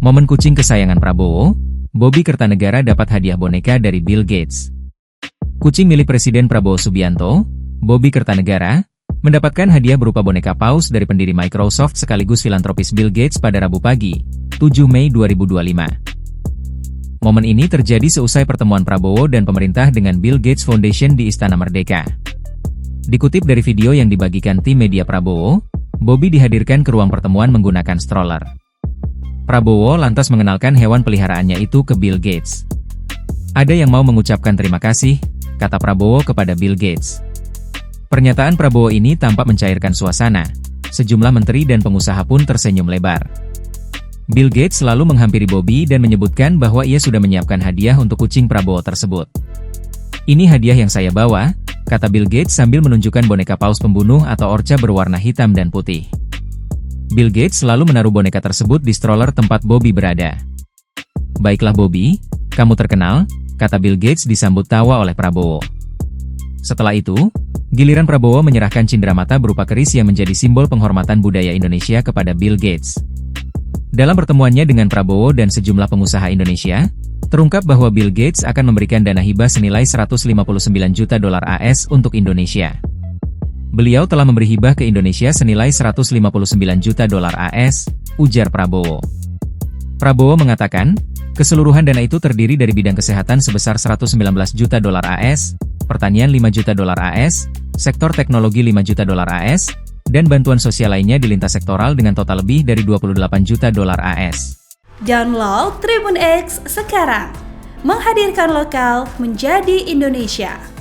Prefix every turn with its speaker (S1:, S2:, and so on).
S1: Momen kucing kesayangan Prabowo, Bobby Kertanegara dapat hadiah boneka dari Bill Gates. Kucing milik Presiden Prabowo Subianto, Bobby Kertanegara, mendapatkan hadiah berupa boneka paus dari pendiri Microsoft sekaligus filantropis Bill Gates pada Rabu pagi, 7 Mei 2025. Momen ini terjadi seusai pertemuan Prabowo dan pemerintah dengan Bill Gates Foundation di Istana Merdeka. Dikutip dari video yang dibagikan tim media Prabowo, Bobby dihadirkan ke ruang pertemuan menggunakan stroller. Prabowo lantas mengenalkan hewan peliharaannya itu ke Bill Gates. Ada yang mau mengucapkan terima kasih, kata Prabowo kepada Bill Gates. Pernyataan Prabowo ini tampak mencairkan suasana. Sejumlah menteri dan pengusaha pun tersenyum lebar. Bill Gates selalu menghampiri Bobby dan menyebutkan bahwa ia sudah menyiapkan hadiah untuk kucing Prabowo tersebut. Ini hadiah yang saya bawa, kata Bill Gates sambil menunjukkan boneka paus pembunuh atau orca berwarna hitam dan putih. Bill Gates selalu menaruh boneka tersebut di stroller tempat Bobby berada. Baiklah Bobby, kamu terkenal, kata Bill Gates disambut tawa oleh Prabowo. Setelah itu, giliran Prabowo menyerahkan cindramata berupa keris yang menjadi simbol penghormatan budaya Indonesia kepada Bill Gates. Dalam pertemuannya dengan Prabowo dan sejumlah pengusaha Indonesia, terungkap bahwa Bill Gates akan memberikan dana hibah senilai $159 juta AS untuk Indonesia. Beliau telah memberi hibah ke Indonesia senilai $159 juta AS, ujar Prabowo. Prabowo mengatakan, keseluruhan dana itu terdiri dari bidang kesehatan sebesar $119 juta AS, pertanian $5 juta AS, sektor teknologi $5 juta AS, dan bantuan sosial lainnya di lintas sektoral dengan total lebih dari $28 juta AS.
S2: Download Tribun X sekarang, menghadirkan lokal menjadi Indonesia.